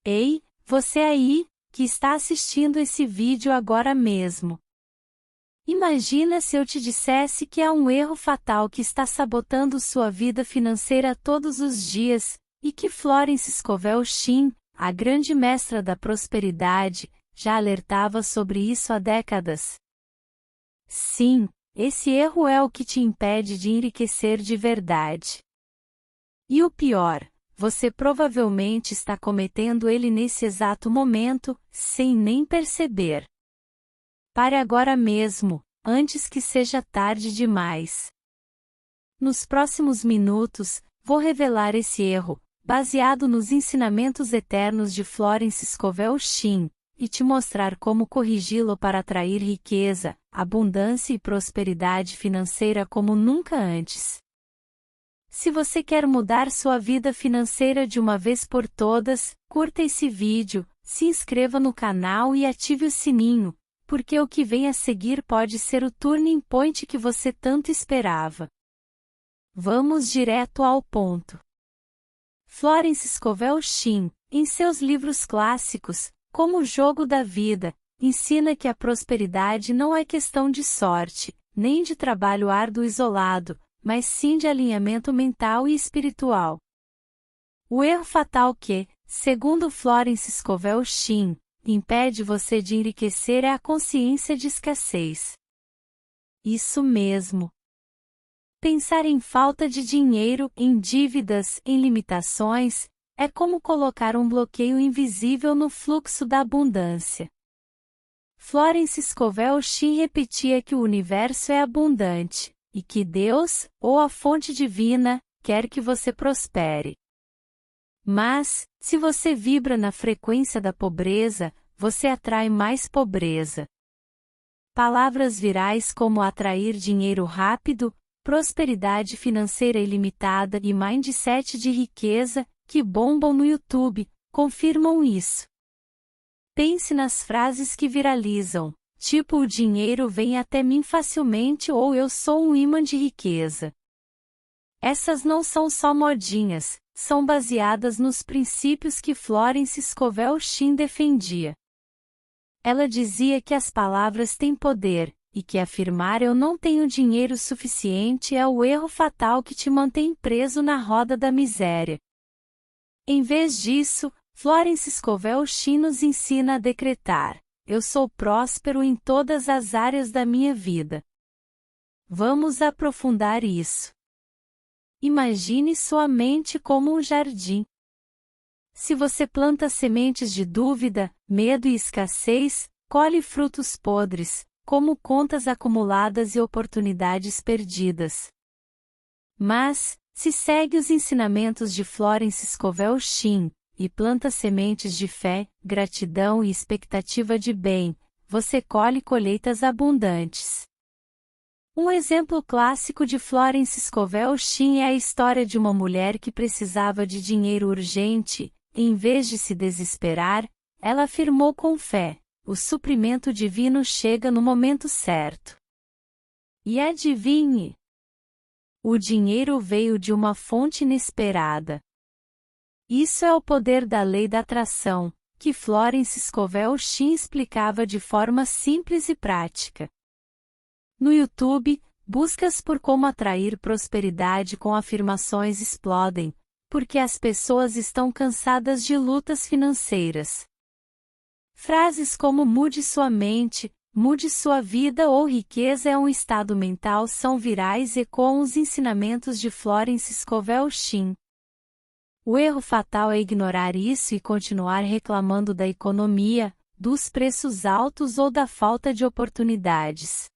Ei, você aí, que está assistindo esse vídeo agora mesmo. Imagina se eu te dissesse que há um erro fatal que está sabotando sua vida financeira todos os dias, e que Florence Scovel Shinn, a grande mestra da prosperidade, já alertava sobre isso há décadas. Sim, esse erro é o que te impede de enriquecer de verdade. E o pior, você provavelmente está cometendo ele nesse exato momento, sem nem perceber. Pare agora mesmo, antes que seja tarde demais. Nos próximos minutos, vou revelar esse erro, baseado nos ensinamentos eternos de Florence Scovel Shinn, e te mostrar como corrigi-lo para atrair riqueza, abundância e prosperidade financeira como nunca antes. Se você quer mudar sua vida financeira de uma vez por todas, curta esse vídeo, se inscreva no canal e ative o sininho, porque o que vem a seguir pode ser o turning point que você tanto esperava. Vamos direto ao ponto. Florence Scovel Shinn, em seus livros clássicos, como O Jogo da Vida, ensina que a prosperidade não é questão de sorte, nem de trabalho árduo isolado, mas sim de alinhamento mental e espiritual. O erro fatal que, segundo Florence Scovel Shinn, impede você de enriquecer é a consciência de escassez. Isso mesmo. Pensar em falta de dinheiro, em dívidas, em limitações, é como colocar um bloqueio invisível no fluxo da abundância. Florence Scovel Shinn repetia que o universo é abundante, e que Deus, ou a fonte divina, quer que você prospere. Mas, se você vibra na frequência da pobreza, você atrai mais pobreza. Palavras virais como atrair dinheiro rápido, prosperidade financeira ilimitada e mindset de riqueza, que bombam no YouTube, confirmam isso. Pense nas frases que viralizam, tipo o dinheiro vem até mim facilmente ou eu sou um imã de riqueza. Essas não são só modinhas, são baseadas nos princípios que Florence Scovel Shinn defendia. Ela dizia que as palavras têm poder, e que afirmar eu não tenho dinheiro suficiente é o erro fatal que te mantém preso na roda da miséria. Em vez disso, Florence Scovel Shinn nos ensina a decretar: eu sou próspero em todas as áreas da minha vida. Vamos aprofundar isso. Imagine sua mente como um jardim. Se você planta sementes de dúvida, medo e escassez, colhe frutos podres, como contas acumuladas e oportunidades perdidas. Mas, se segue os ensinamentos de Florence Scovel Shinn, e planta sementes de fé, gratidão e expectativa de bem, você colhe colheitas abundantes. Um exemplo clássico de Florence Scovel Shinn é a história de uma mulher que precisava de dinheiro urgente. Em vez de se desesperar, ela afirmou com fé: o suprimento divino chega no momento certo. E adivinhe? O dinheiro veio de uma fonte inesperada. Isso é o poder da lei da atração, que Florence Scovel Shinn explicava de forma simples e prática. No YouTube, buscas por como atrair prosperidade com afirmações explodem, porque as pessoas estão cansadas de lutas financeiras. Frases como mude sua mente, mude sua vida ou riqueza é um estado mental são virais e ecoam os ensinamentos de Florence Scovel Shinn. O erro fatal é ignorar isso e continuar reclamando da economia, dos preços altos ou da falta de oportunidades.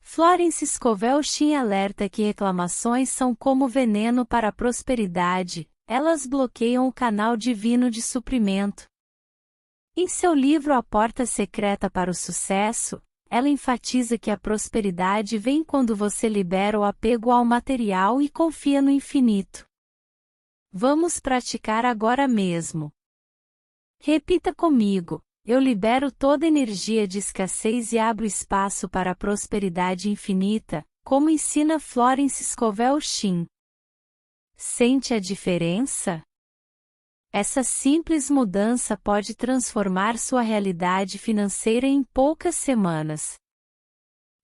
Florence Scovel Shinn alerta que reclamações são como veneno para a prosperidade, elas bloqueiam o canal divino de suprimento. Em seu livro A Porta Secreta para o Sucesso, ela enfatiza que a prosperidade vem quando você libera o apego ao material e confia no infinito. Vamos praticar agora mesmo. Repita comigo: eu libero toda energia de escassez e abro espaço para a prosperidade infinita, como ensina Florence Scovel Shinn. Sente a diferença? Essa simples mudança pode transformar sua realidade financeira em poucas semanas.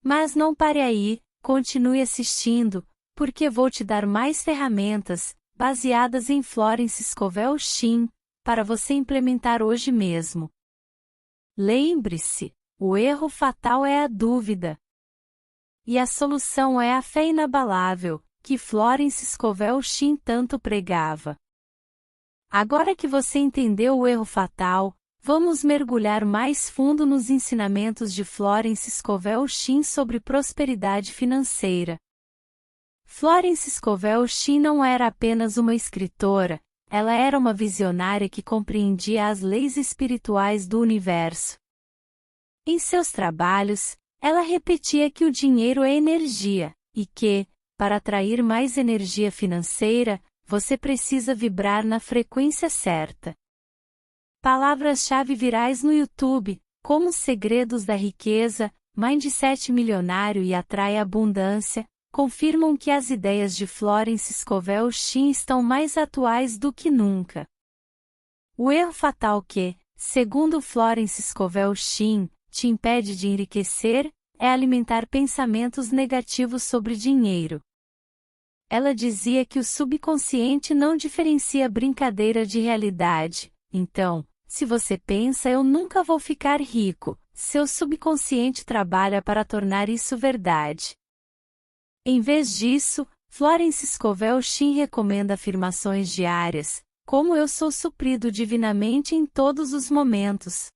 Mas não pare aí, continue assistindo, porque vou te dar mais ferramentas, baseadas em Florence Scovel Shinn, para você implementar hoje mesmo. Lembre-se, o erro fatal é a dúvida. E a solução é a fé inabalável, que Florence Scovel Shinn tanto pregava. Agora que você entendeu o erro fatal, vamos mergulhar mais fundo nos ensinamentos de Florence Scovel Shinn sobre prosperidade financeira. Florence Scovel Shinn não era apenas uma escritora, ela era uma visionária que compreendia as leis espirituais do universo. Em seus trabalhos, ela repetia que o dinheiro é energia, e que, para atrair mais energia financeira, você precisa vibrar na frequência certa. Palavras-chave virais no YouTube, como os segredos da riqueza, Mindset milionário e atrai abundância, confirmam que as ideias de Florence Scovel Shinn estão mais atuais do que nunca. O erro fatal que, segundo Florence Scovel Shinn, te impede de enriquecer, é alimentar pensamentos negativos sobre dinheiro. Ela dizia que o subconsciente não diferencia brincadeira de realidade, então, se você pensa eu nunca vou ficar rico, seu subconsciente trabalha para tornar isso verdade. Em vez disso, Florence Scovel Shinn recomenda afirmações diárias, como eu sou suprido divinamente em todos os momentos.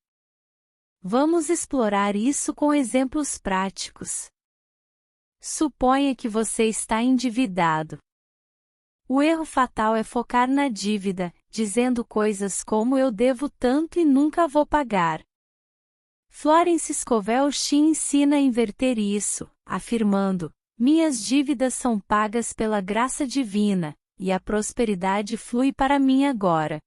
Vamos explorar isso com exemplos práticos. Suponha que você está endividado. O erro fatal é focar na dívida, dizendo coisas como eu devo tanto e nunca vou pagar. Florence Scovel Shinn ensina a inverter isso, afirmando: minhas dívidas são pagas pela graça divina, e a prosperidade flui para mim agora.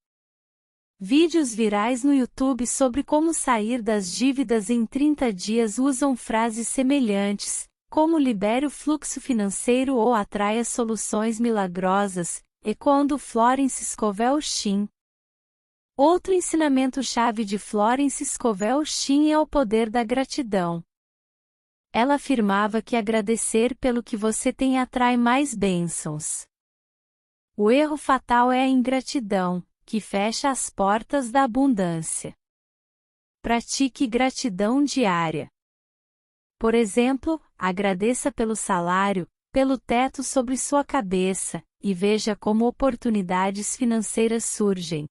Vídeos virais no YouTube sobre como sair das dívidas em 30 dias usam frases semelhantes, como libere o fluxo financeiro ou atraia soluções milagrosas, ecoando Florence Scovel Shinn. Outro ensinamento-chave de Florence Scovel Shinn é o poder da gratidão. Ela afirmava que agradecer pelo que você tem atrai mais bênçãos. O erro fatal é a ingratidão, que fecha as portas da abundância. Pratique gratidão diária. Por exemplo, agradeça pelo salário, pelo teto sobre sua cabeça, e veja como oportunidades financeiras surgem.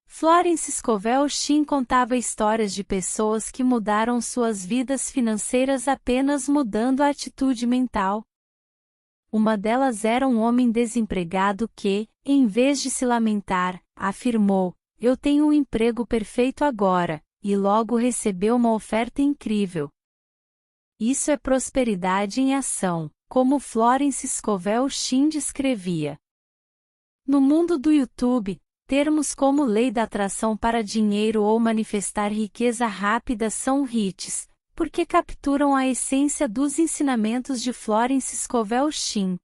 Florence Scovel Shinn contava histórias de pessoas que mudaram suas vidas financeiras apenas mudando a atitude mental. Uma delas era um homem desempregado que, em vez de se lamentar, afirmou: eu tenho um emprego perfeito agora, e logo recebeu uma oferta incrível. Isso é prosperidade em ação, como Florence Scovel Shinn descrevia. No mundo do YouTube, termos como lei da atração para dinheiro ou manifestar riqueza rápida são hits, porque capturam a essência dos ensinamentos de Florence Scovel Shinn.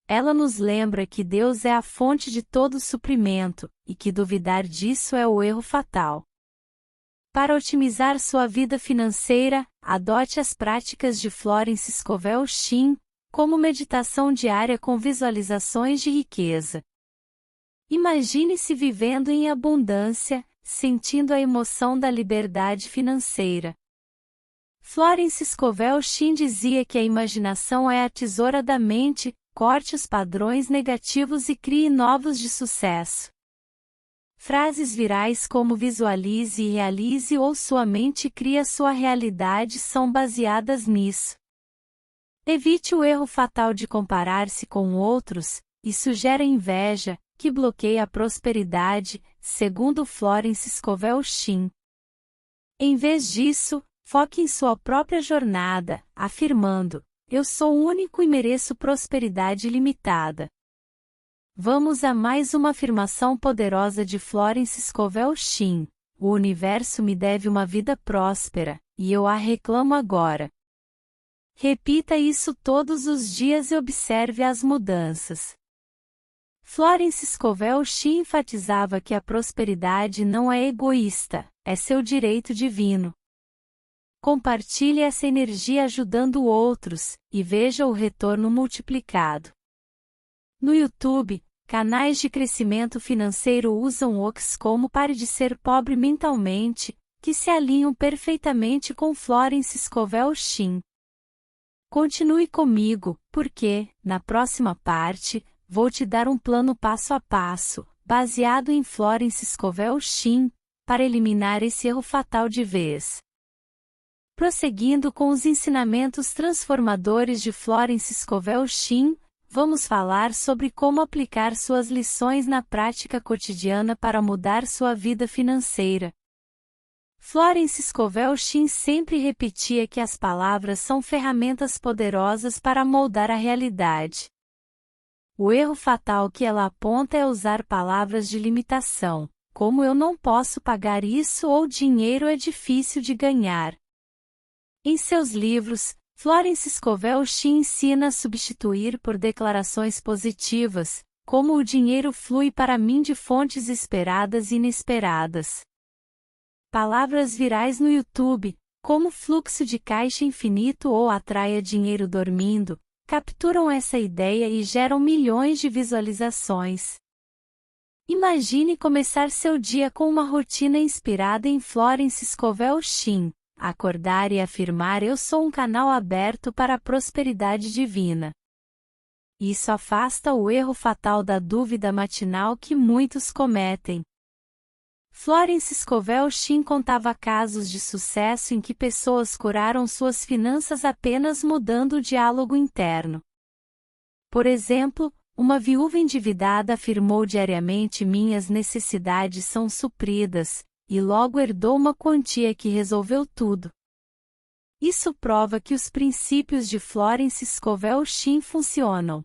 Ela nos lembra que Deus é a fonte de todo suprimento, e que duvidar disso é o erro fatal. Para otimizar sua vida financeira, adote as práticas de Florence Scovel Shinn, como meditação diária com visualizações de riqueza. Imagine-se vivendo em abundância, sentindo a emoção da liberdade financeira. Florence Scovel Shinn dizia que a imaginação é a tesoura da mente, corte os padrões negativos e crie novos de sucesso. Frases virais como visualize e realize ou sua mente cria sua realidade são baseadas nisso. Evite o erro fatal de comparar-se com outros, isso gera inveja, que bloqueia a prosperidade, segundo Florence Scovel Shinn. Em vez disso, foque em sua própria jornada, afirmando: eu sou único e mereço prosperidade ilimitada. Vamos a mais uma afirmação poderosa de Florence Scovel Shinn: o universo me deve uma vida próspera, e eu a reclamo agora. Repita isso todos os dias e observe as mudanças. Florence Scovel Shinn enfatizava que a prosperidade não é egoísta, é seu direito divino. Compartilhe essa energia ajudando outros, e veja o retorno multiplicado. No YouTube, canais de crescimento financeiro usam Ox como Pare de Ser Pobre Mentalmente, que se alinham perfeitamente com Florence Scovel Shinn. Continue comigo, porque, na próxima parte, vou te dar um plano passo a passo, baseado em Florence Scovel Shinn, para eliminar esse erro fatal de vez. Prosseguindo com os ensinamentos transformadores de Florence Scovel Shinn, vamos falar sobre como aplicar suas lições na prática cotidiana para mudar sua vida financeira. Florence Scovel Shinn sempre repetia que as palavras são ferramentas poderosas para moldar a realidade. O erro fatal que ela aponta é usar palavras de limitação, como eu não posso pagar isso ou dinheiro é difícil de ganhar. Em seus livros, Florence Scovel Shinn ensina a substituir por declarações positivas, como o dinheiro flui para mim de fontes esperadas e inesperadas. Palavras virais no YouTube, como fluxo de caixa infinito ou atraia dinheiro dormindo, capturam essa ideia e geram milhões de visualizações. Imagine começar seu dia com uma rotina inspirada em Florence Scovel Shinn. Acordar e afirmar eu sou um canal aberto para a prosperidade divina. Isso afasta o erro fatal da dúvida matinal que muitos cometem. Florence Scovel Shinn contava casos de sucesso em que pessoas curaram suas finanças apenas mudando o diálogo interno. Por exemplo, uma viúva endividada afirmou diariamente minhas necessidades são supridas, e logo herdou uma quantia que resolveu tudo. Isso prova que os princípios de Florence Scovel Shinn funcionam.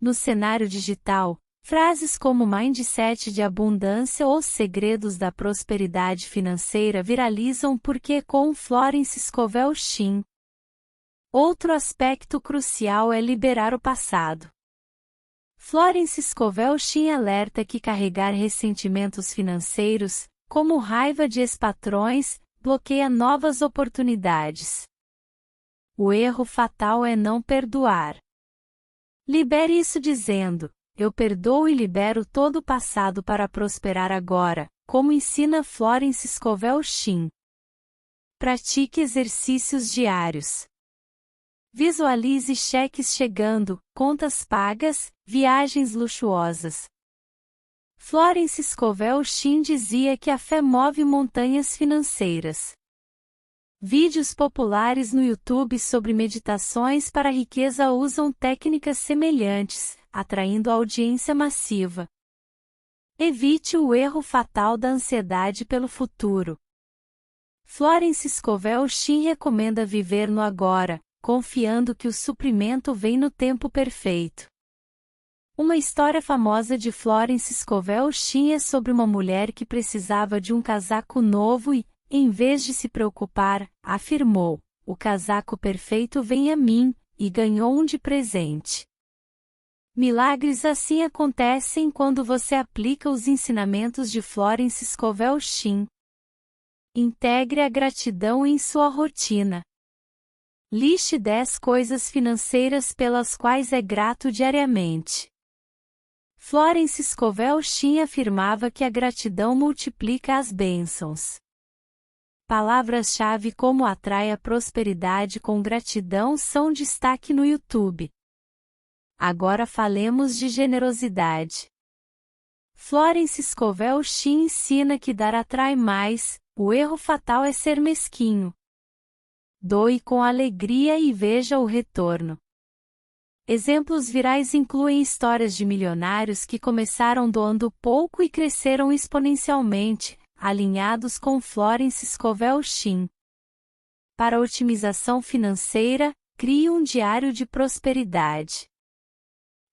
No cenário digital, frases como mindset de abundância ou segredos da prosperidade financeira viralizam porque com Florence Scovel Shinn. Outro aspecto crucial é liberar o passado. Florence Scovel Shinn alerta que carregar ressentimentos financeiros, como raiva de ex-patrões, bloqueia novas oportunidades. O erro fatal é não perdoar. Libere isso dizendo, eu perdoo e libero todo o passado para prosperar agora, como ensina Florence Scovel Shinn. Pratique exercícios diários. Visualize cheques chegando, contas pagas, viagens luxuosas. Florence Scovel Shinn dizia que a fé move montanhas financeiras. Vídeos populares no YouTube sobre meditações para a riqueza usam técnicas semelhantes, atraindo audiência massiva. Evite o erro fatal da ansiedade pelo futuro. Florence Scovel Shinn recomenda viver no agora, confiando que o suprimento vem no tempo perfeito. Uma história famosa de Florence Scovel Shinn é sobre uma mulher que precisava de um casaco novo e, em vez de se preocupar, afirmou, o casaco perfeito vem a mim, e ganhou um de presente. Milagres assim acontecem quando você aplica os ensinamentos de Florence Scovel Shinn. Integre a gratidão em sua rotina. Liste 10 coisas financeiras pelas quais é grato diariamente. Florence Scovel Shinn afirmava que a gratidão multiplica as bênçãos. Palavras-chave como atrai a prosperidade com gratidão são destaque no YouTube. Agora falemos de generosidade. Florence Scovel Shinn ensina que dar atrai mais, o erro fatal é ser mesquinho. Doe com alegria e veja o retorno. Exemplos virais incluem histórias de milionários que começaram doando pouco e cresceram exponencialmente, alinhados com Florence Scovel Shinn. Para otimização financeira, crie um diário de prosperidade.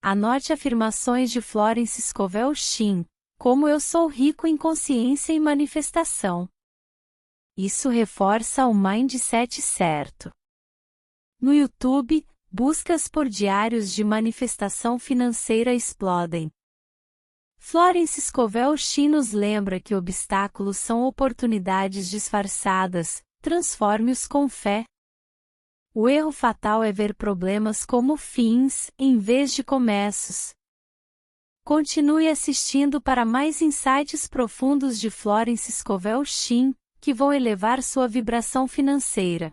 Anote afirmações de Florence Scovel Shinn, como eu sou rico em consciência e manifestação. Isso reforça o mindset certo. No YouTube, buscas por diários de manifestação financeira explodem. Florence Scovel Shinn nos lembra que obstáculos são oportunidades disfarçadas, transforme-os com fé. O erro fatal é ver problemas como fins, em vez de começos. Continue assistindo para mais insights profundos de Florence Scovel Shinn, que vão elevar sua vibração financeira.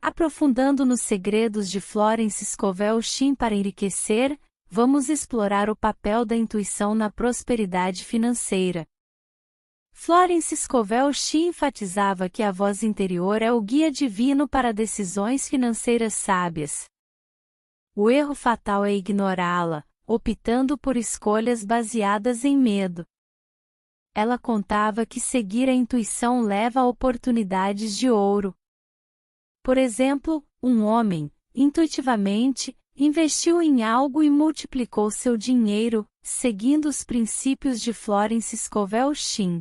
Aprofundando nos segredos de Florence Scovel Shinn para enriquecer, vamos explorar o papel da intuição na prosperidade financeira. Florence Scovel Shinn enfatizava que a voz interior é o guia divino para decisões financeiras sábias. O erro fatal é ignorá-la, optando por escolhas baseadas em medo. Ela contava que seguir a intuição leva a oportunidades de ouro. Por exemplo, um homem, intuitivamente, investiu em algo e multiplicou seu dinheiro, seguindo os princípios de Florence Scovel Shinn.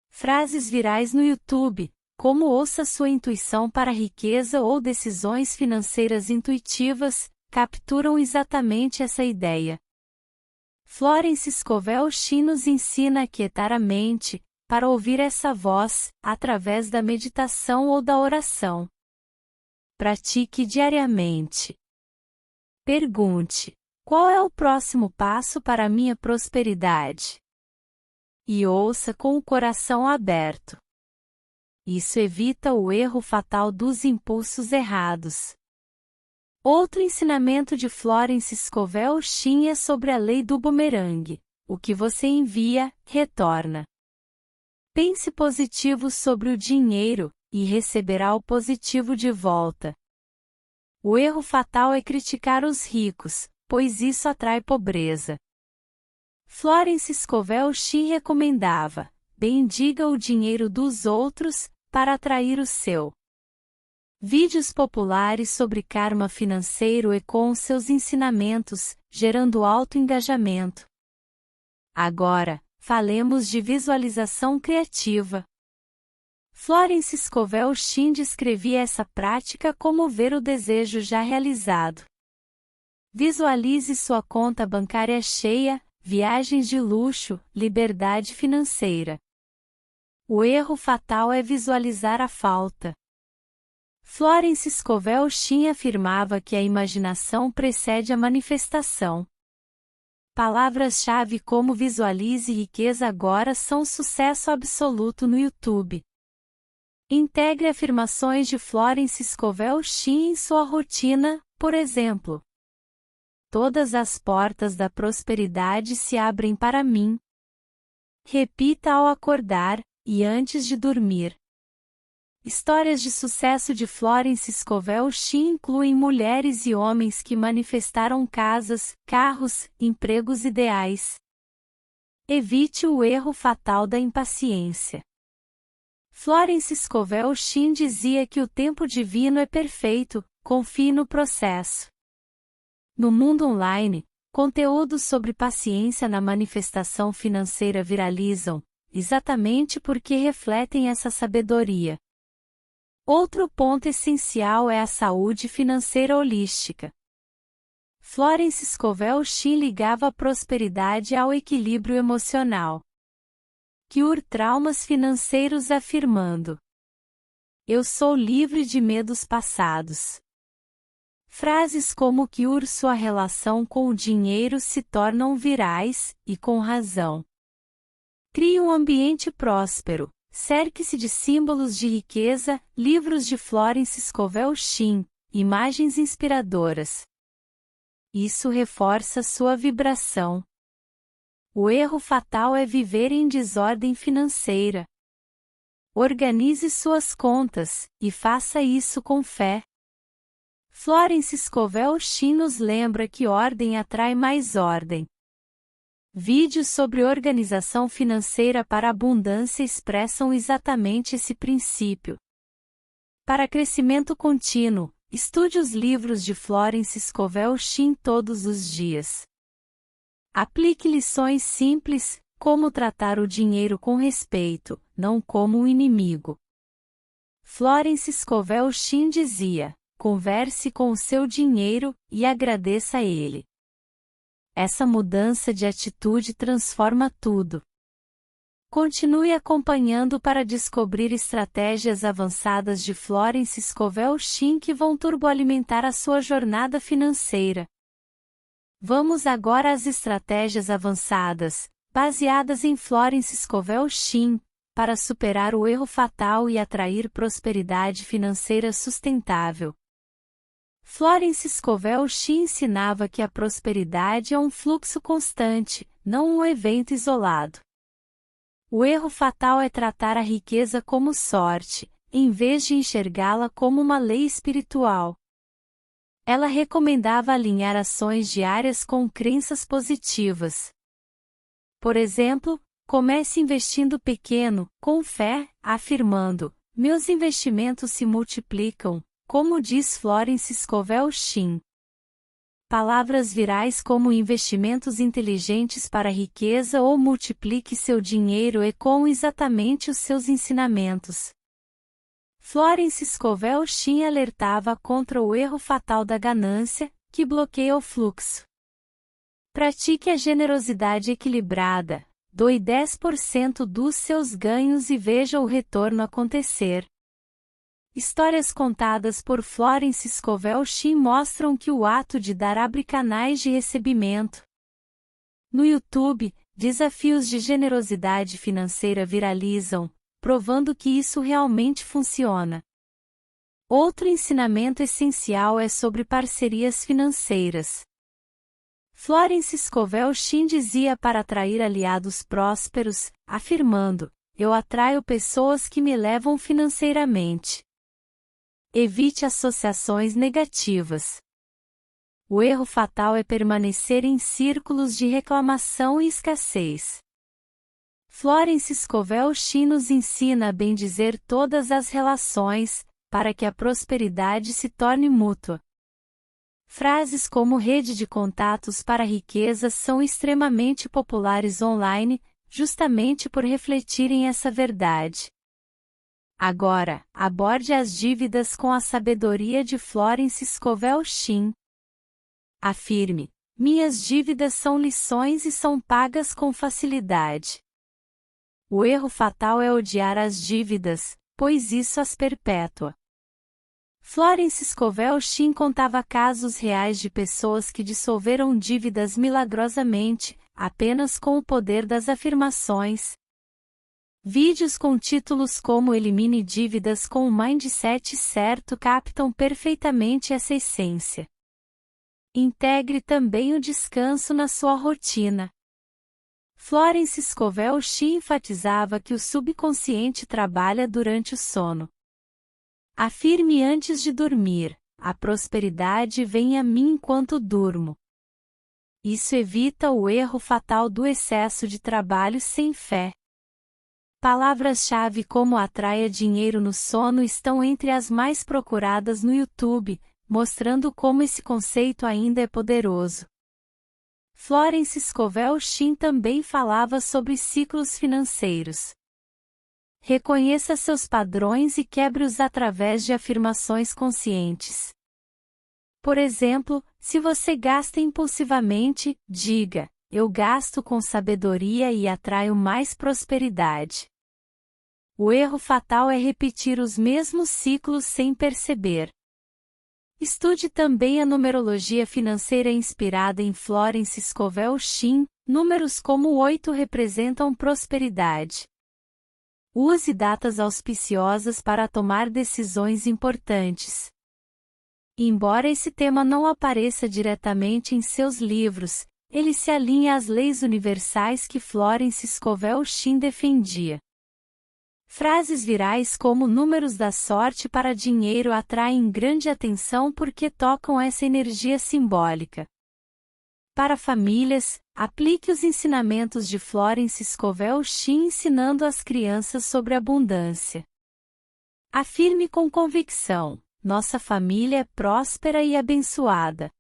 Frases virais no YouTube, como ouça sua intuição para riqueza ou decisões financeiras intuitivas, capturam exatamente essa ideia. Florence Scovel Shinn nos ensina a aquietar a mente, para ouvir essa voz, através da meditação ou da oração. Pratique diariamente. Pergunte: qual é o próximo passo para a minha prosperidade? E ouça com o coração aberto. Isso evita o erro fatal dos impulsos errados. Outro ensinamento de Florence Scovel Shinn é sobre a lei do bumerangue. O que você envia, retorna. Pense positivo sobre o dinheiro, e receberá o positivo de volta. O erro fatal é criticar os ricos, pois isso atrai pobreza. Florence Scovel Shinn recomendava: bendiga o dinheiro dos outros, para atrair o seu. Vídeos populares sobre karma financeiro ecoam seus ensinamentos, gerando alto engajamento. Agora, falemos de visualização criativa. Florence Scovel Shinn descrevia essa prática como ver o desejo já realizado. Visualize sua conta bancária cheia, viagens de luxo, liberdade financeira. O erro fatal é visualizar a falta. Florence Scovel Shinn afirmava que a imaginação precede a manifestação. Palavras-chave como visualize riqueza agora são sucesso absoluto no YouTube. Integre afirmações de Florence Scovel Shinn em sua rotina, por exemplo: todas as portas da prosperidade se abrem para mim. Repita ao acordar, e antes de dormir. Histórias de sucesso de Florence Scovel Shinn incluem mulheres e homens que manifestaram casas, carros, empregos ideais. Evite o erro fatal da impaciência. Florence Scovel Shinn dizia que o tempo divino é perfeito, confie no processo. No mundo online, conteúdos sobre paciência na manifestação financeira viralizam, exatamente porque refletem essa sabedoria. Outro ponto essencial é a saúde financeira holística. Florence Scovel Shinn ligava a prosperidade ao equilíbrio emocional. Cure traumas financeiros afirmando: eu sou livre de medos passados. Frases como cure sua relação com o dinheiro se tornam virais, e com razão. Crie um ambiente próspero. Cerque-se de símbolos de riqueza, livros de Florence Scovel Shinn, imagens inspiradoras. Isso reforça sua vibração. O erro fatal é viver em desordem financeira. Organize suas contas, e faça isso com fé. Florence Scovel Shinn nos lembra que ordem atrai mais ordem. Vídeos sobre organização financeira para abundância expressam exatamente esse princípio. Para crescimento contínuo, estude os livros de Florence Scovel Shinn todos os dias. Aplique lições simples, como tratar o dinheiro com respeito, não como um inimigo. Florence Scovel Shinn dizia: converse com o seu dinheiro, e agradeça a ele. Essa mudança de atitude transforma tudo. Continue acompanhando para descobrir estratégias avançadas de Florence Scovel Shinn que vão turboalimentar a sua jornada financeira. Vamos agora às estratégias avançadas, baseadas em Florence Scovel Shinn, para superar o erro fatal e atrair prosperidade financeira sustentável. Florence Scovel Shinn ensinava que a prosperidade é um fluxo constante, não um evento isolado. O erro fatal é tratar a riqueza como sorte, em vez de enxergá-la como uma lei espiritual. Ela recomendava alinhar ações diárias com crenças positivas. Por exemplo, comece investindo pequeno, com fé, afirmando: meus investimentos se multiplicam, como diz Florence Scovel Shinn. Palavras virais como investimentos inteligentes para a riqueza ou multiplique seu dinheiro ecoam exatamente os seus ensinamentos. Florence Scovel Shinn alertava contra o erro fatal da ganância, que bloqueia o fluxo. Pratique a generosidade equilibrada, doe 10% dos seus ganhos e veja o retorno acontecer. Histórias contadas por Florence Scovel Shinn mostram que o ato de dar abre canais de recebimento. No YouTube, desafios de generosidade financeira viralizam, provando que isso realmente funciona. Outro ensinamento essencial é sobre parcerias financeiras. Florence Scovel Shinn dizia para atrair aliados prósperos, afirmando: eu atraio pessoas que me elevam financeiramente. Evite associações negativas. O erro fatal é permanecer em círculos de reclamação e escassez. Florence Scovel Shinn nos ensina a bendizer todas as relações, para que a prosperidade se torne mútua. Frases como rede de contatos para a riqueza são extremamente populares online, justamente por refletirem essa verdade. Agora, aborde as dívidas com a sabedoria de Florence Scovel Shinn. Afirme: minhas dívidas são lições e são pagas com facilidade. O erro fatal é odiar as dívidas, pois isso as perpétua. Florence Scovel Shinn contava casos reais de pessoas que dissolveram dívidas milagrosamente, apenas com o poder das afirmações. Vídeos com títulos como Elimine dívidas com o mindset certo captam perfeitamente essa essência. Integre também o descanso na sua rotina. Florence Scovel Shinn enfatizava que o subconsciente trabalha durante o sono. Afirme antes de dormir: a prosperidade vem a mim enquanto durmo. Isso evita o erro fatal do excesso de trabalho sem fé. Palavras-chave como atraia dinheiro no sono estão entre as mais procuradas no YouTube, mostrando como esse conceito ainda é poderoso. Florence Scovel Shinn também falava sobre ciclos financeiros. Reconheça seus padrões e quebre-os através de afirmações conscientes. Por exemplo, se você gasta impulsivamente, diga: eu gasto com sabedoria e atraio mais prosperidade. O erro fatal é repetir os mesmos ciclos sem perceber. Estude também a numerologia financeira inspirada em Florence Scovel Shinn. Números como 8 representam prosperidade. Use datas auspiciosas para tomar decisões importantes. Embora esse tema não apareça diretamente em seus livros, ele se alinha às leis universais que Florence Scovel Shinn defendia. Frases virais como números da sorte para dinheiro atraem grande atenção porque tocam essa energia simbólica. Para famílias, aplique os ensinamentos de Florence Scovel Shinn ensinando às crianças sobre abundância. Afirme com convicção: nossa família é próspera e abençoada.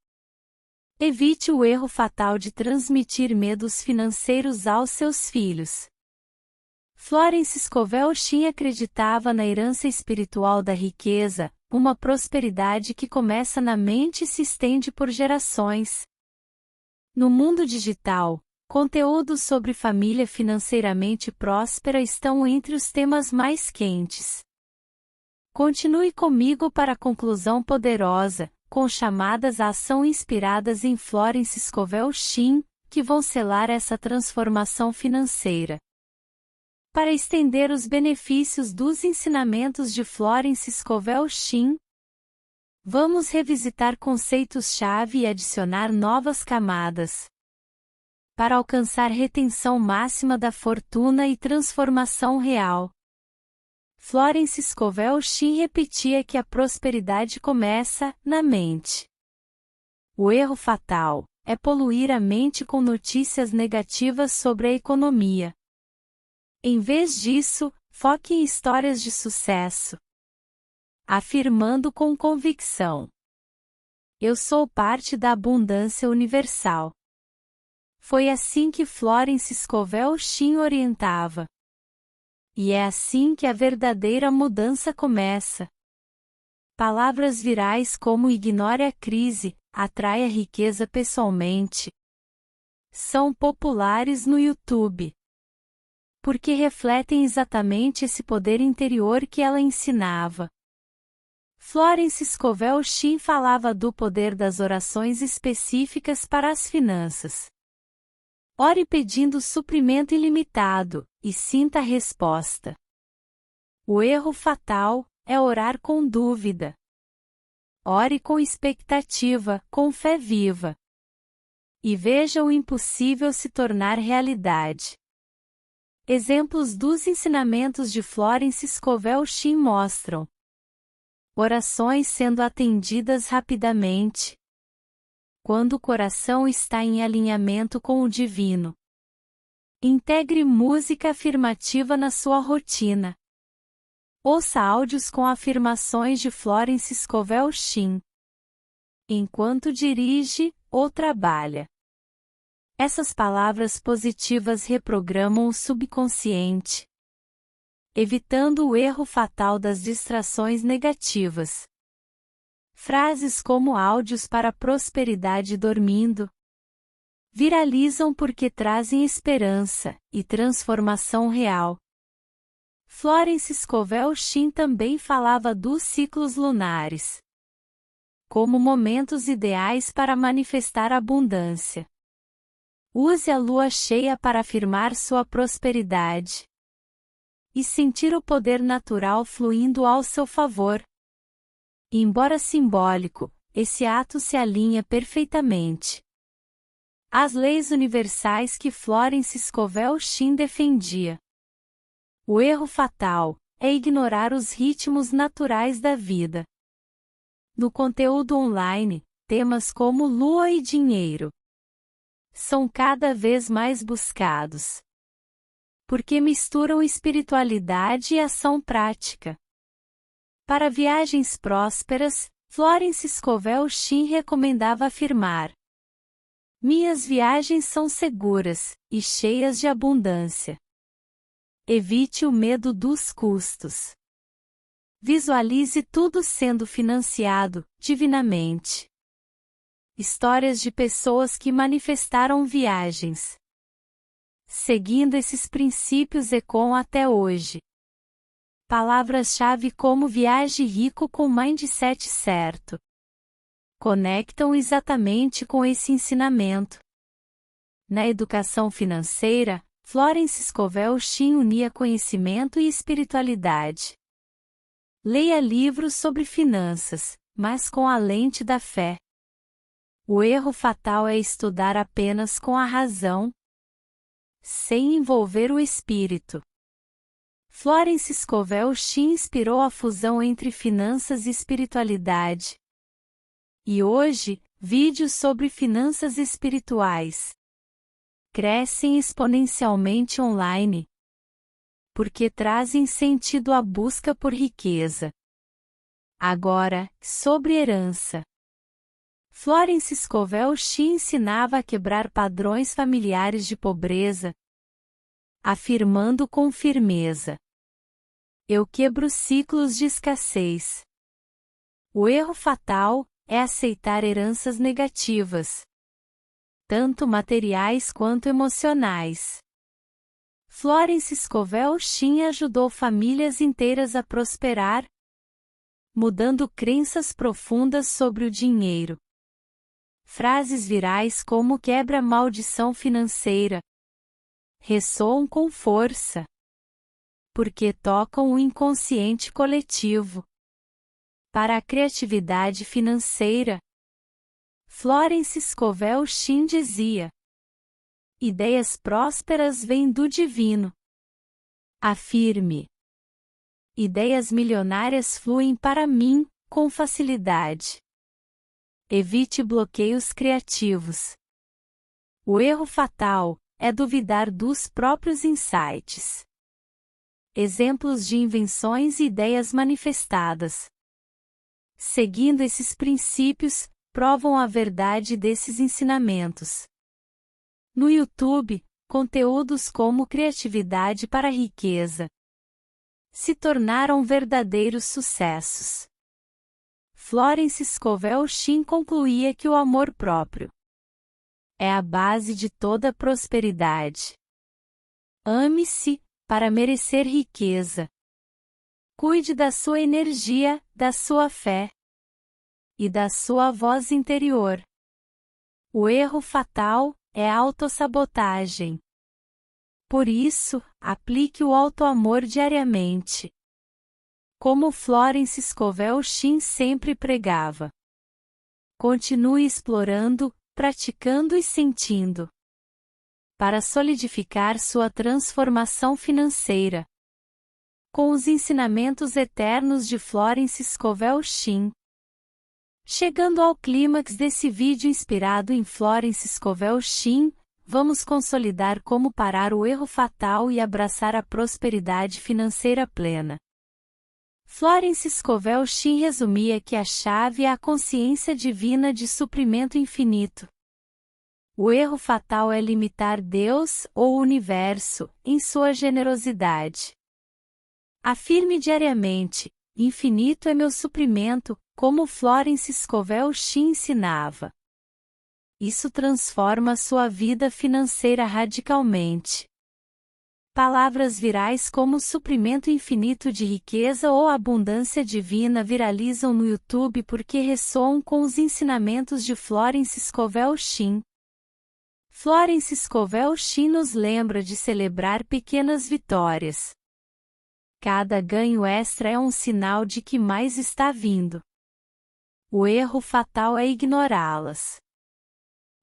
Evite o erro fatal de transmitir medos financeiros aos seus filhos. Florence Scovel Shinn acreditava na herança espiritual da riqueza, uma prosperidade que começa na mente e se estende por gerações. No mundo digital, conteúdos sobre família financeiramente próspera estão entre os temas mais quentes. Continue comigo para a conclusão poderosa, com chamadas à ação inspiradas em Florence Scovel Shinn, que vão selar essa transformação financeira. Para estender os benefícios dos ensinamentos de Florence Scovel Shinn, vamos revisitar conceitos-chave e adicionar novas camadas. Para alcançar retenção máxima da fortuna e transformação real. Florence Scovel Shinn repetia que a prosperidade começa na mente. O erro fatal é poluir a mente com notícias negativas sobre a economia. Em vez disso, foque em histórias de sucesso. Afirmando com convicção: eu sou parte da abundância universal. Foi assim que Florence Scovel Shinn orientava. E é assim que a verdadeira mudança começa. Palavras virais como ignore a crise, atrai a riqueza pessoalmente. São populares no YouTube. Porque refletem exatamente esse poder interior que ela ensinava. Florence Scovel Shinn falava do poder das orações específicas para as finanças. Ore pedindo suprimento ilimitado, e sinta a resposta. O erro fatal é orar com dúvida. Ore com expectativa, com fé viva. E veja o impossível se tornar realidade. Exemplos dos ensinamentos de Florence Scovel Shinn mostram orações sendo atendidas rapidamente. Quando o coração está em alinhamento com o divino. Integre música afirmativa na sua rotina. Ouça áudios com afirmações de Florence Scovel Shinn. Enquanto dirige ou trabalha. Essas palavras positivas reprogramam o subconsciente, evitando o erro fatal das distrações negativas. Frases como áudios para a prosperidade dormindo viralizam porque trazem esperança e transformação real. Florence Scovel Shinn também falava dos ciclos lunares como momentos ideais para manifestar abundância. Use a lua cheia para afirmar sua prosperidade e sentir o poder natural fluindo ao seu favor. Embora simbólico, esse ato se alinha perfeitamente às leis universais que Florence Scovel Shinn defendia. O erro fatal é ignorar os ritmos naturais da vida. No conteúdo online, temas como lua e dinheiro são cada vez mais buscados, porque misturam espiritualidade e ação prática. Para viagens prósperas, Florence Scovel Shinn recomendava afirmar: minhas viagens são seguras e cheias de abundância. Evite o medo dos custos. Visualize tudo sendo financiado divinamente. Histórias de pessoas que manifestaram viagens seguindo esses princípios ecoam até hoje. Palavras-chave como viaje rico com mindset certo conectam exatamente com esse ensinamento. Na educação financeira, Florence Scovel Shinn unia conhecimento e espiritualidade. Leia livros sobre finanças, mas com a lente da fé. O erro fatal é estudar apenas com a razão, sem envolver o espírito. Florence Scovel Shinn inspirou a fusão entre finanças e espiritualidade. E hoje, vídeos sobre finanças espirituais crescem exponencialmente online, porque trazem sentido à busca por riqueza. Agora, sobre herança. Florence Scovel Shinn ensinava a quebrar padrões familiares de pobreza, afirmando com firmeza: eu quebro ciclos de escassez. O erro fatal é aceitar heranças negativas, tanto materiais quanto emocionais. Florence Scovel Shinn ajudou famílias inteiras a prosperar, mudando crenças profundas sobre o dinheiro. Frases virais como "quebra a maldição financeira" ressoam com força, porque tocam o inconsciente coletivo. Para a criatividade financeira, Florence Scovel Shinn dizia: ideias prósperas vêm do divino. Afirme: ideias milionárias fluem para mim, com facilidade. Evite bloqueios criativos. O erro fatal é duvidar dos próprios insights. Exemplos de invenções e ideias manifestadas. Seguindo esses princípios, provam a verdade desses ensinamentos. No YouTube, conteúdos como Criatividade para a Riqueza se tornaram verdadeiros sucessos. Florence Scovel Shinn concluía que o amor próprio é a base de toda prosperidade. Ame-se, para merecer riqueza. Cuide da sua energia, da sua fé e da sua voz interior. O erro fatal é a autossabotagem. Por isso, aplique o autoamor diariamente. Como Florence Scovel Shinn sempre pregava. Continue explorando, praticando e sentindo. Para solidificar sua transformação financeira. Com os ensinamentos eternos de Florence Scovel Shinn. Chegando ao clímax desse vídeo inspirado em Florence Scovel Shinn, vamos consolidar como parar o erro fatal e abraçar a prosperidade financeira plena. Florence Scovel Shinn resumia que a chave é a consciência divina de suprimento infinito. O erro fatal é limitar Deus ou o universo em sua generosidade. Afirme diariamente: infinito é meu suprimento, como Florence Scovel Shinn ensinava. Isso transforma sua vida financeira radicalmente. Palavras virais como suprimento infinito de riqueza ou abundância divina viralizam no YouTube porque ressoam com os ensinamentos de Florence Scovel Shinn. Florence Scovel Shinn nos lembra de celebrar pequenas vitórias. Cada ganho extra é um sinal de que mais está vindo. O erro fatal é ignorá-las.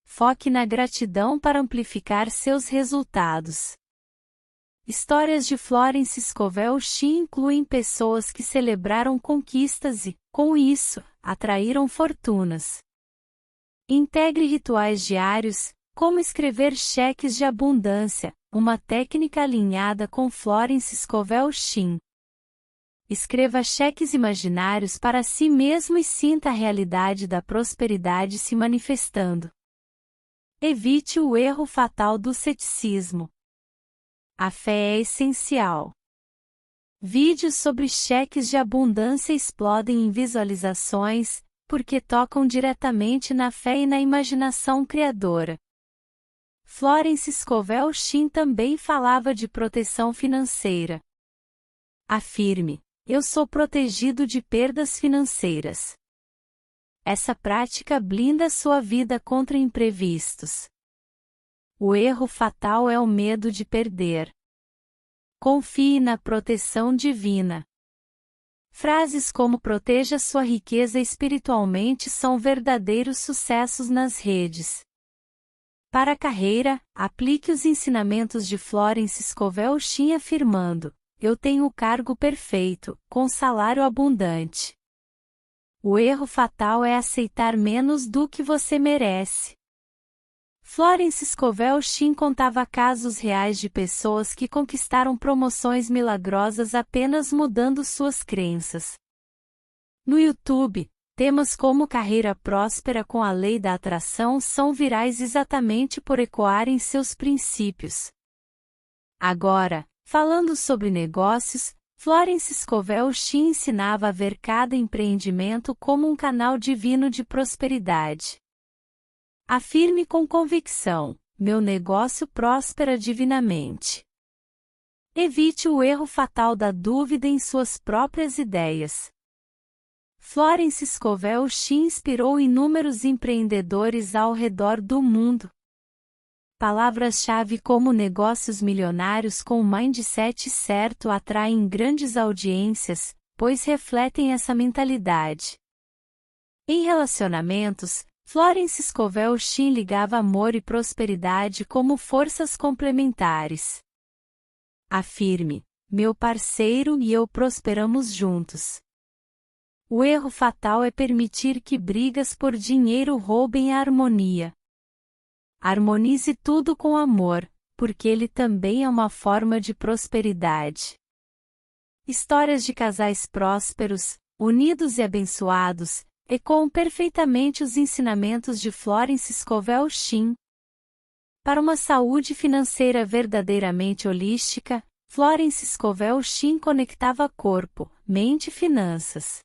Foque na gratidão para amplificar seus resultados. Histórias de Florence Scovel Shinn incluem pessoas que celebraram conquistas e, com isso, atraíram fortunas. Integre rituais diários, como escrever cheques de abundância, uma técnica alinhada com Florence Scovel Shinn. Escreva cheques imaginários para si mesmo e sinta a realidade da prosperidade se manifestando. Evite o erro fatal do ceticismo. A fé é essencial. Vídeos sobre cheques de abundância explodem em visualizações, porque tocam diretamente na fé e na imaginação criadora. Florence Scovel Shinn também falava de proteção financeira. Afirme: eu sou protegido de perdas financeiras. Essa prática blinda sua vida contra imprevistos. O erro fatal é o medo de perder. Confie na proteção divina. Frases como proteja sua riqueza espiritualmente são verdadeiros sucessos nas redes. Para a carreira, aplique os ensinamentos de Florence Scovel Shinn afirmando: eu tenho o cargo perfeito, com salário abundante. O erro fatal é aceitar menos do que você merece. Florence Scovel Shinn contava casos reais de pessoas que conquistaram promoções milagrosas apenas mudando suas crenças. No YouTube, temas como carreira próspera com a lei da atração são virais exatamente por ecoarem seus princípios. Agora, falando sobre negócios, Florence Scovel Shinn ensinava a ver cada empreendimento como um canal divino de prosperidade. Afirme com convicção: meu negócio prospera divinamente. Evite o erro fatal da dúvida em suas próprias ideias. Florence Scovel Shinn inspirou inúmeros empreendedores ao redor do mundo. Palavras-chave como negócios milionários com o mindset certo atraem grandes audiências, pois refletem essa mentalidade. Em relacionamentos, Florence Scovel Shinn ligava amor e prosperidade como forças complementares. Afirme: meu parceiro e eu prosperamos juntos. O erro fatal é permitir que brigas por dinheiro roubem a harmonia. Harmonize tudo com amor, porque ele também é uma forma de prosperidade. Histórias de casais prósperos, unidos e abençoados, ecoam perfeitamente os ensinamentos de Florence Scovel Shinn. Para uma saúde financeira verdadeiramente holística, Florence Scovel Shinn conectava corpo, mente e finanças.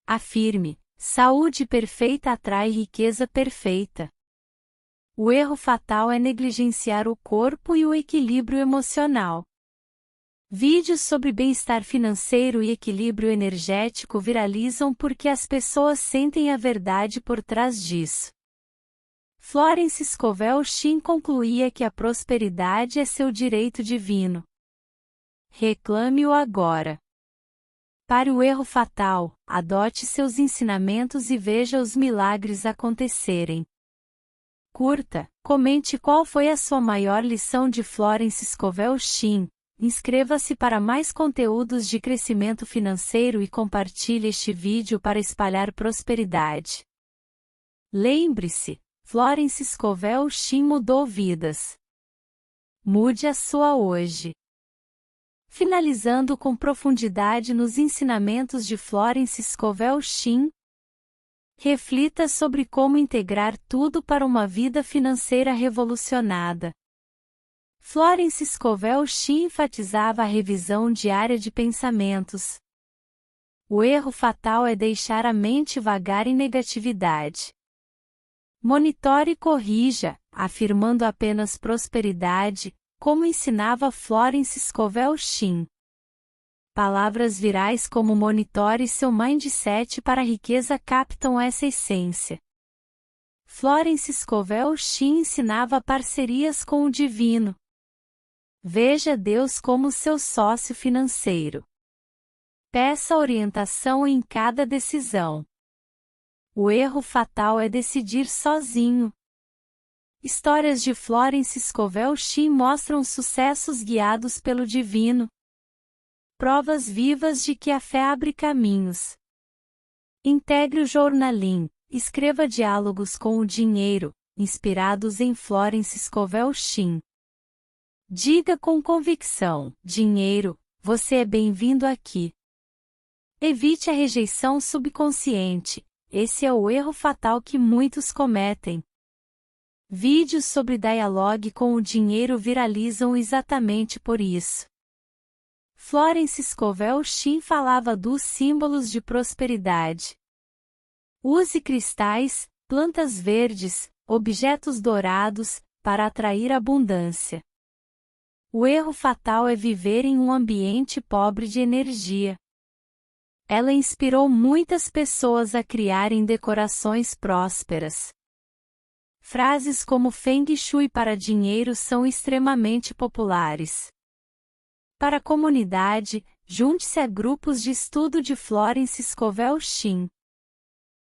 Afirme: saúde perfeita atrai riqueza perfeita. O erro fatal é negligenciar o corpo e o equilíbrio emocional. Vídeos sobre bem-estar financeiro e equilíbrio energético viralizam porque as pessoas sentem a verdade por trás disso. Florence Scovel Shinn concluía que a prosperidade é seu direito divino. Reclame-o agora. Pare o erro fatal, adote seus ensinamentos e veja os milagres acontecerem. Curta, comente qual foi a sua maior lição de Florence Scovel Shinn. Inscreva-se para mais conteúdos de crescimento financeiro e compartilhe este vídeo para espalhar prosperidade. Lembre-se, Florence Scovel Shinn mudou vidas. Mude a sua hoje. Finalizando com profundidade nos ensinamentos de Florence Scovel Shinn, reflita sobre como integrar tudo para uma vida financeira revolucionada. Florence Scovel Shinn enfatizava a revisão diária de pensamentos. O erro fatal é deixar a mente vagar em negatividade. Monitore e corrija, afirmando apenas prosperidade, como ensinava Florence Scovel Shinn. Palavras virais como monitore seu mindset para a riqueza captam essa essência. Florence Scovel Shinn ensinava parcerias com o divino. Veja Deus como seu sócio financeiro. Peça orientação em cada decisão. O erro fatal é decidir sozinho. Histórias de Florence Scovel Shinn mostram sucessos guiados pelo divino. Provas vivas de que a fé abre caminhos. Integre o Journaling, escreva diálogos com o dinheiro, inspirados em Florence Scovel Shinn. Diga com convicção: dinheiro, você é bem-vindo aqui. Evite a rejeição subconsciente, esse é o erro fatal que muitos cometem. Vídeos sobre dialogue com o dinheiro viralizam exatamente por isso. Florence Scovel Shinn falava dos símbolos de prosperidade. Use cristais, plantas verdes, objetos dourados, para atrair abundância. O erro fatal é viver em um ambiente pobre de energia. Ela inspirou muitas pessoas a criarem decorações prósperas. Frases como Feng Shui para dinheiro são extremamente populares. Para a comunidade, junte-se a grupos de estudo de Florence Scovel Shinn.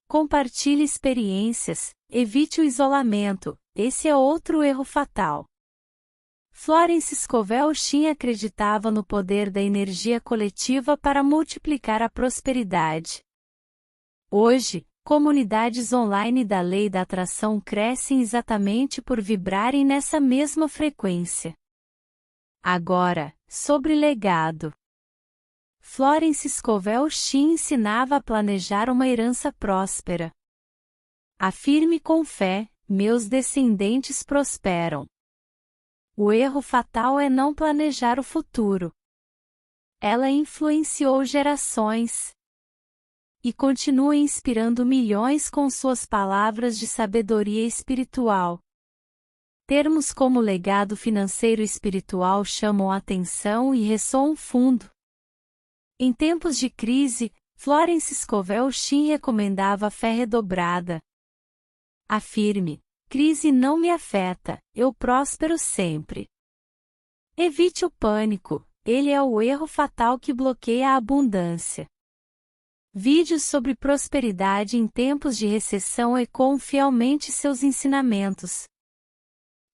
Compartilhe experiências, evite o isolamento, esse é outro erro fatal. Florence Scovel Shinn acreditava no poder da energia coletiva para multiplicar a prosperidade. Hoje, comunidades online da Lei da Atração crescem exatamente por vibrarem nessa mesma frequência. Agora, sobre legado. Florence Scovel Shinn ensinava a planejar uma herança próspera. Afirme com fé: meus descendentes prosperam. O erro fatal é não planejar o futuro. Ela influenciou gerações. e continua inspirando milhões com suas palavras de sabedoria espiritual. Termos como legado financeiro espiritual chamam a atenção e ressoam fundo. Em tempos de crise, Florence Scovel Shinn recomendava a fé redobrada. Afirme: crise não me afeta, eu prospero sempre. Evite o pânico, ele é o erro fatal que bloqueia a abundância. Vídeos sobre prosperidade em tempos de recessão ecoam fielmente seus ensinamentos.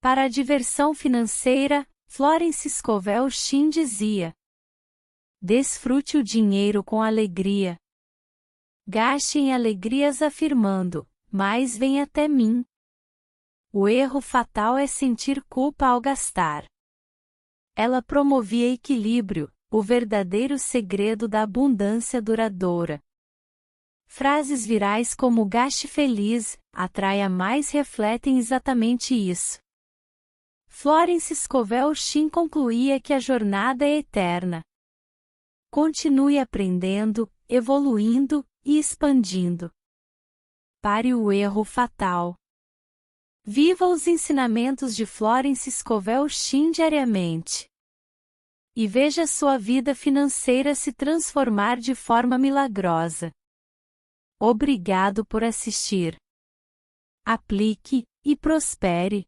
Para a diversão financeira, Florence Scovel Shinn dizia: desfrute o dinheiro com alegria. Gaste em alegrias afirmando: mais vem até mim. O erro fatal é sentir culpa ao gastar. Ela promovia equilíbrio, o verdadeiro segredo da abundância duradoura. Frases virais como gaste feliz, atraia mais refletem exatamente isso. Florence Scovel Shinn concluía que a jornada é eterna. Continue aprendendo, evoluindo e expandindo. Pare o erro fatal. Viva os ensinamentos de Florence Scovel Shinn diariamente. E veja sua vida financeira se transformar de forma milagrosa. Obrigado por assistir. Aplique e prospere.